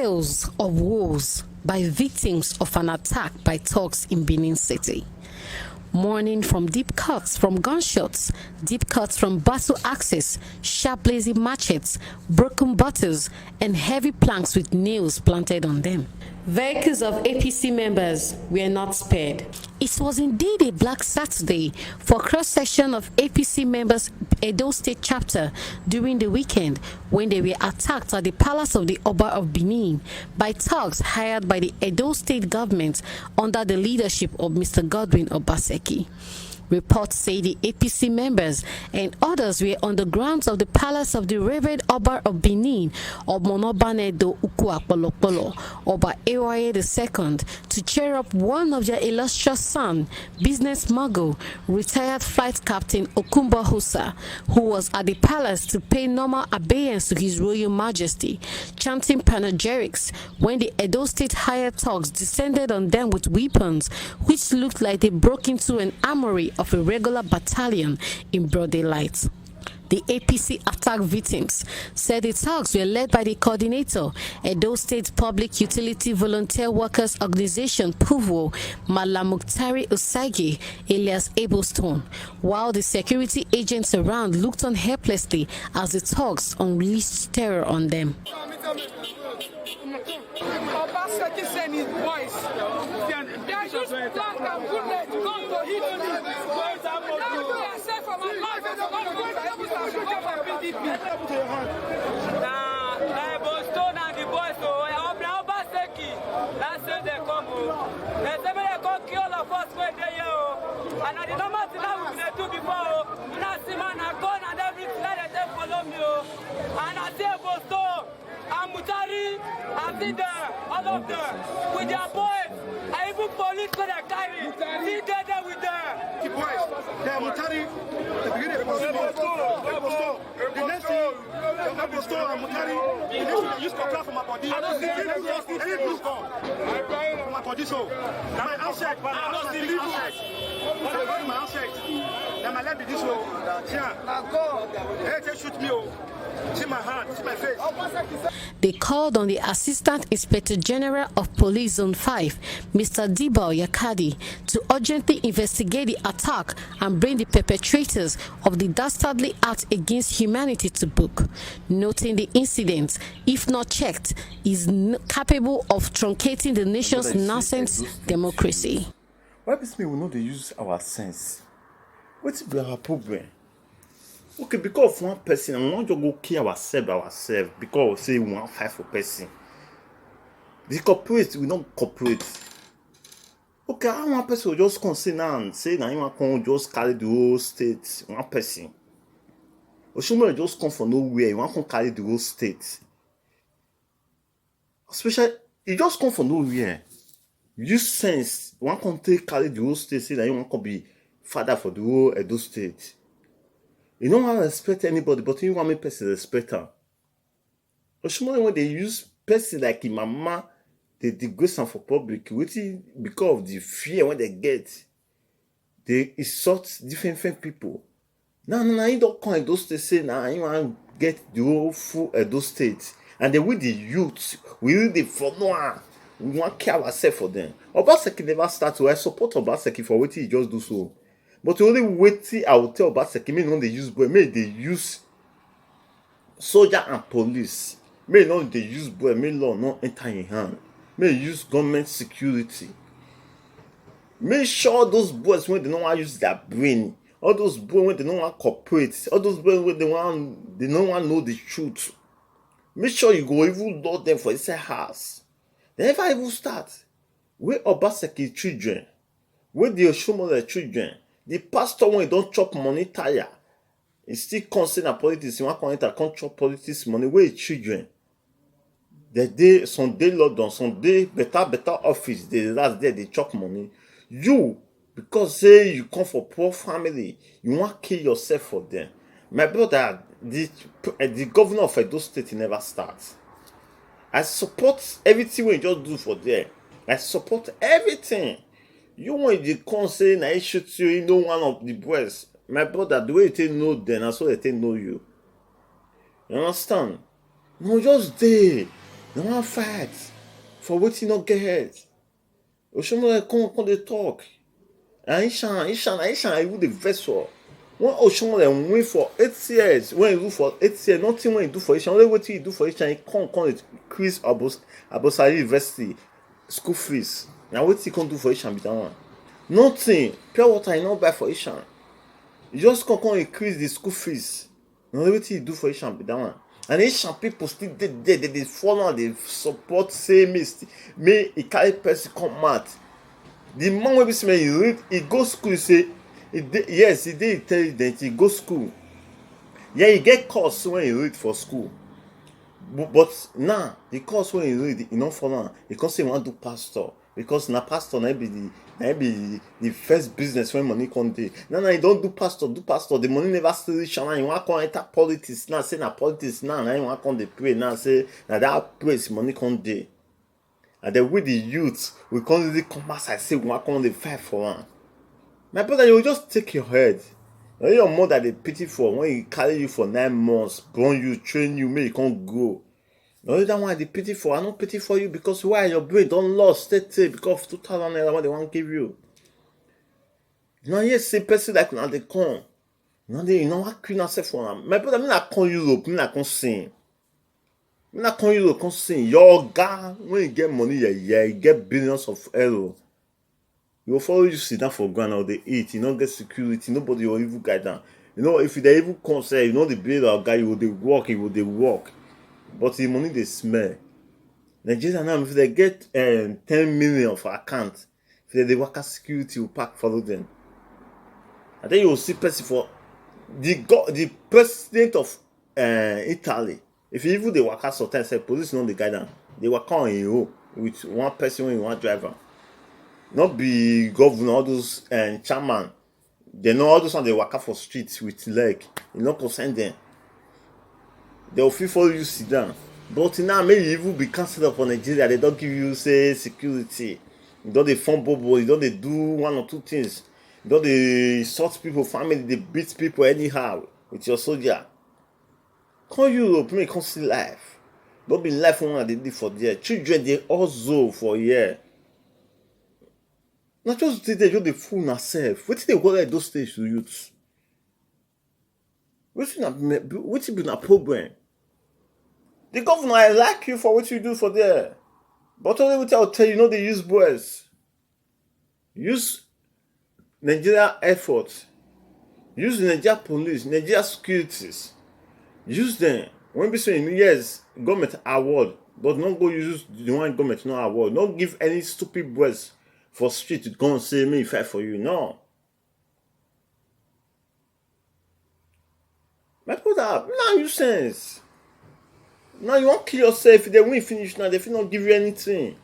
Tales of woes by victims of an attack by thugs in Benin City. Mourning from deep cuts from gunshots, deep cuts from battle axes, sharp blazing machetes, broken bottles, and heavy planks with nails planted on them. Vehicles of APC members were not spared. It was indeed a Black Saturday for cross-section of APC members Edo State chapter during the weekend when they were attacked at the palace of the Oba of Benin by thugs hired by the Edo State government under the leadership of Mr. Godwin Obaseki. Reports say the APC members and others were on the grounds of the palace of the Reverend Oba of Benin, Omonobane do Ukuapolopolo, Oba Ewaye II, to cheer up one of their illustrious son, business mogul, retired flight captain Okumba Husa, who was at the palace to pay normal obeisance to His Royal Majesty, chanting panegyrics when the Edo State hired thugs descended on them with weapons, which looked like they broke into an armory of a regular battalion in broad daylight. The APC attack victims said the thugs were led by the coordinator, Edo State Public Utility Volunteer Workers Organization PUVO, Malamuktari Usagi, alias Ablestone, while the security agents around looked on helplessly as the thugs unleashed terror on them. Obaseki sent his boys. They use blank and bullet to come to hit me. Now do I say for my life, I'm going to go for PDP. Now, Boston and the boys, Obaseki, that's it they come. They say they come kill all of us when they are. And I did not matter that we do before. Now, see man, I go and everything that they follow me. And I say Boston. And Mutari, I see them, all of them, with their boys. I even police for their carry. See them there with them. The boys, they are Mutari, the beginning of the next thing, Apostle and Mutari, the next thing they use to from my body. I don't see any blue call from my body, so my outside, I don't see blue outside. So I go to my outside, then my leg be this way. Yeah, they shoot me. See my hand, see my face. They called on the Assistant Inspector General of Police Zone 5, Mr. Dibao Yakadi, to urgently investigate the attack and bring the perpetrators of the dastardly act against humanity to book, noting the incident, if not checked, is capable of truncating the nation's nascent democracy. Why this mean we know they use our sense? What's our problem? Okay, because of one person, and we want to go kill ourselves because say we want fight for person. The corporate we don't cooperate. Okay, how one person will just come say now and say now you want to just carry the whole state. One person. Or someone just come from nowhere, you want to carry the whole state. Especially, you just come from nowhere. Use sense. One country carry the whole state, say that you want to be father for the whole Edo state. You don't want to respect anybody, but you want me person respect her. Or when they use person like in mama, they disgrace them for public, waiting because of the fear when they get. They insult different people. No, you don't come Edo State say now you want to get the whole full Edo State. And then with the youth, we need the follower. We want to care ourselves for them. Obaseki never start to I support Obaseki for what he just do so. But only wait I will tell Obaseki, may not they use boy, may they use soldier and police. May not they use boy, may law not enter in hand. May use government security. Make sure those boys when they don't want to use their brain, all those boys when they don't want to cooperate, all those boys when they don't want to know the truth. Make sure you go even load them for inside house. They never even start. Where Obaseki children, where the Oshomole children, the pastor when he don't chop money tire, he still concerned about politics. He want to enter can't chop politics money. Where children, the day Sunday London, Sunday better office. The last day they chop money. You because say you come for poor family, you want to kill yourself for them. My brother, the governor of Edo State never starts. I support everything we just do for them. I support everything. You want the con say I shoot you, you know one of the boys. My brother, the way you take know them, that's how they take know you. You understand? No, just there. They want fight for wetin no get head. Oshomole come dey talk. And Ishan, even the vessel. When Oshomole win for 8 years, when he do for 8 years, nothing when he do for Ishan. Only wetin he do for Ishan, he come increase Abosari University school fees. Now wetin he come do for Ishan be that one? Nothing. Pure water he no buy for Ishan. He just come increase the school fees. Now wetin he do for Ishan be that one? And Ishan people still dey they follow and they support say me he carry person come out. The man wey be say he read, he go school, he say, yes, he dey intelligent, he go school. Yeah, he get course when he read for school. But now, the course when he read, he no follow. He come say he wan do pastor. Because na pastor na be the first business when money come dey. Now he don't do pastor. The money never still reach am. He wan come enter politics now. Say na politics now. Now he wan come dey pray now. Say na that place money come dey. And then with the youth, we can't really come outside say we want to come the fight for one. My brother, you will just take your head. Now your mother they pity for when he carry you for 9 months, born you, train you, make you can't go. Now that one they pity for. I don't pity for you because why your brain don't lost stay because of 2,000 naira what they want to give you. Now yes, say person like now they come. Now they what queen yourself for them. My brother, me not come Europe, me not come sing. Me not come Europe, come sing. Your guy, when you get money, you get billions of euros. You will follow you sit down for ground or they eat. You don't get security. Nobody will even guide down. You know, if they even come say, you know, the blade of guy, you will they walk. But the money they smell. Nigeria now, if they get 10 million for account, if they work as security, will pack follow them. And then you will see person for the president of Italy. If you even the worker sometimes say police know the guy down, they work on you with one person when you want driver. Not be governor, all those chairman. They know all those on the worker for streets with leg. You not concern them. They will feel for you sit down. But now maybe you even be cancelled for Nigeria. They don't give you say security. You don't they phone bobo. You don't they do 1 or 2 things. You don't they insult people, family. They beat people anyhow with your soldier. Come Europe, make come see life. Don't be life one they did for there. Children they also for year. Not just they just the fool themselves. What they go like those stages to youths? What be a problem? The governor I like you for what you do for there. But only what I'll tell you, know they use boys. Use Nigeria effort. Use Nigeria police, Nigeria securities. Use them. When we say yes, government award, but not go use the one government no award. Don't give any stupid boys for street to go and say me fight for you. No. My brother, now you sense. Now you won't kill yourself if they win finish now, they will not give you anything.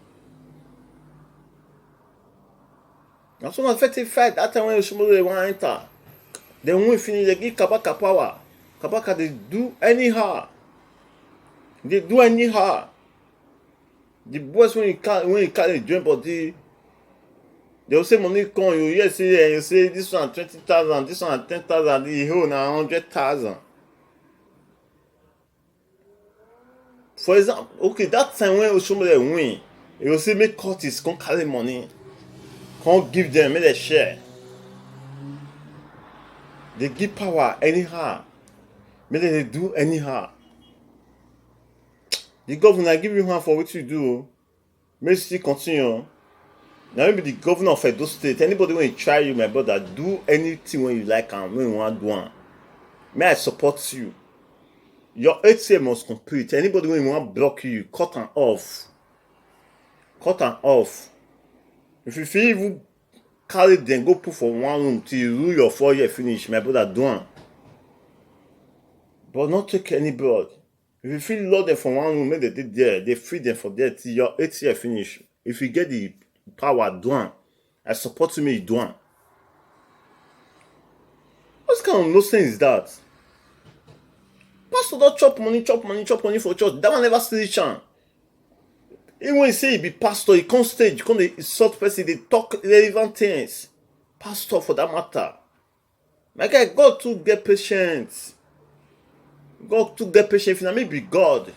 Now someone fight that time when you somebody want to enter. They win finish, they give Kabaka power. Kabaka they do anyhow. They do anyhow. The boys when you carry join body, they will say money come, you say and you say this one 20,000, this one 10,000, the whole now 100,000. For example, okay, that time when Oshomole win, you will say make Curtis come carry money, come give them, make they share. They give power anyhow. Make they do anyhow. The governor give you hand for what you do. May still continue. Now maybe the governor of Edo State, anybody when you try you, my brother, do anything when you like and when you want to do one. May I support you. Your 8 years must complete. Anybody when you want to block you, cut and off. Cut and off. If you feel even carry them, go put for one room till you rule your 4 year finish, my brother, do one. But not take any blood. If you feel load them from one room, make they did there, they free them for there till your 8 year finish. If you get the power, do one. I support me, do one. What kind of nonsense is that? Pastor don't chop money for church. That one never still chance. Even when you say he be pastor, he come stage, he come the insult person, they talk relevant things. Pastor for that matter. My guy, God to get patience. God to get patience. If not, maybe God.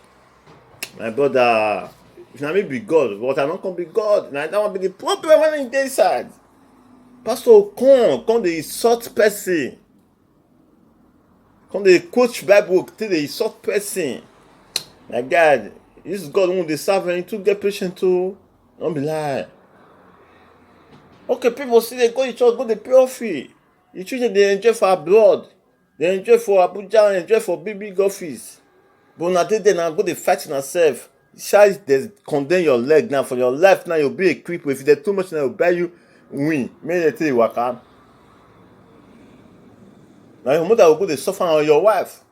My brother, if na me be God, but I not come be God. Now that one be the problem when in dey inside. Pastor come dey insult person. Come dey quote Bible till dey insult person. My God, this God who dey serve and to get patient too. Don't be lie. Okay, people see they go to church, go dey pay offering. The children they enjoy for abroad. They enjoy for Abuja, they enjoy for big office. But na dey there now go dey fight yourself. Shall they condemn your leg now for your life now you'll be a cripple. If there's too much now, will buy you win. May they tell you waka. Now your mother will go dey suffer on your wife.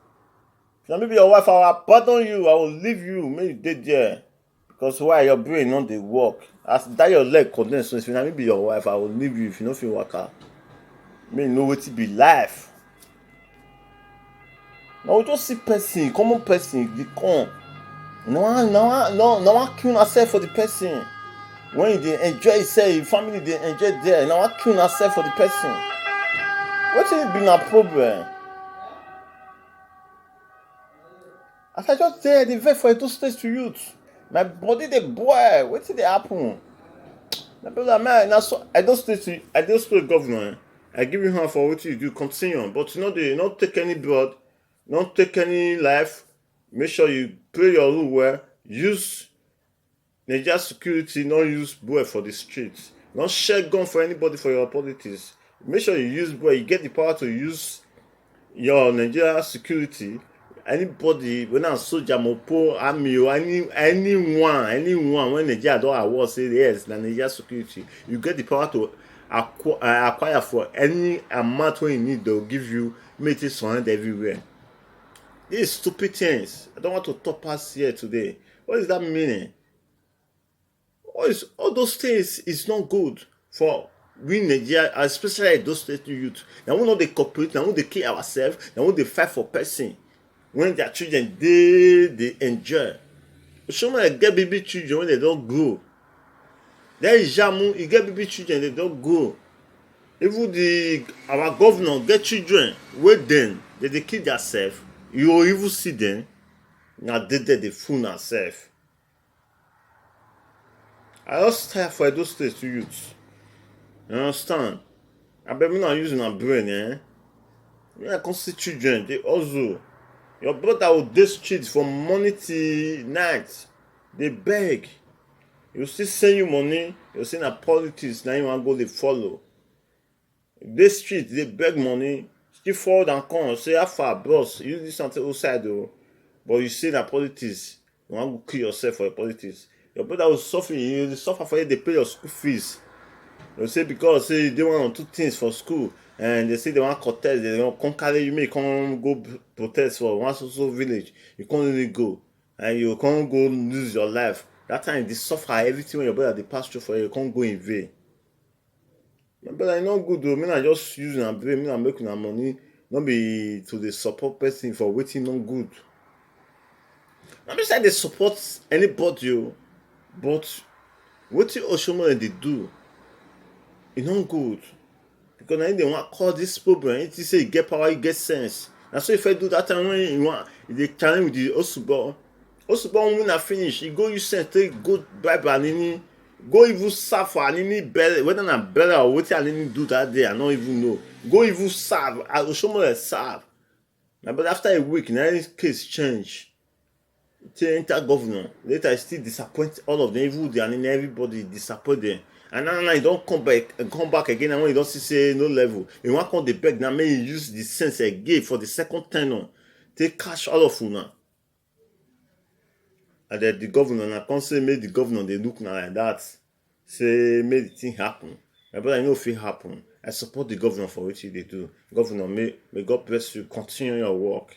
Now maybe your wife, I will pardon you, I will leave you, may you dey there. Because why your brain not dey work. As that your leg condemn, so if you maybe your wife, I will leave you if you don't feel waka. May you know what it be life. Now we just see person, common person, they come. No one kill yourself for the person. When they enjoy yourself, family they enjoy there. No one kill yourself for the person. What it been a problem? As I just say, the vet for a 2 stage to youth. My body the boy, what did they happen? My brother, man, I don't stay governor. I give you hand for what you do, continue. But you know, they not take any blood, not take any life. Make sure you play your rule well. Use Nigeria security, not use boy for the streets. Not share gun for anybody for your politics. Make sure you use boy. You get the power to use your Nigeria security. Anybody, when I'm soldier, mopo, army, or anyone, when Nigeria don't award, say yes, the Nigeria security, you get the power to acquire for any amount when you need. They'll give you, make it surround everywhere. These stupid things. I don't want to top us here today. What is that meaning? All those things is not good for we Nigeria, especially those state youth. Now we know they cooperate, now we they kill ourselves, now we they fight for person. When their children they enjoy. Some get baby children when they don't grow. There is Jamu, you get baby children, they don't grow. Even our governor get children, wait then, they kill themselves. You will even see them. Now they fool themselves. I just try for those states to youth. You understand? I bet me not using a brain, eh? When I can see children, they also. Your brother will dey street from morning till night. They beg. You still send you money. You say na politics. Now you want go dey follow. Dey street, they beg money. Still forward and come. Say how far, bros? You do something outside though. But you say na politics. You want to kill yourself for your politics. Your brother will suffer. You will suffer for you. They pay your school fees. You say because say they want 1 or 2 things for school. And they say they want contest, they don't come carry you, may come go protest for one social village. You can't really go. And you can't go lose your life. That time they suffer everything when your brother they pass through for you can't go in vain. My brother, it's not good though. Me not just using a brain, me not making a money, not be to the support person for waiting not good. I'm just like they support anybody, but what Oshomo they do, it's not good. Because now they want to call this problem. It is say you get power, you get sense. That's why if I do that time when you want, they challenge with the Osubo. Osubo when I finish, you go use sense, take good Bible and any, go even serve for any better, whether not better or what any do that day, I don't even know. Go even serve, I will show me serve. Now, but after a week, now this case change. To enter governor, later I still disappoint all of them, even they and everybody disappoint them. And now you don't come back again. And when you don't say no level, you want to come the beg now. May you use the sense again for the second tenor. Take cash all of you now. And then the governor now can't say make the governor they look now like that. Say make the thing happen. But I know if it happen, I support the governor for what they do. Governor, may God bless you. Continue your work.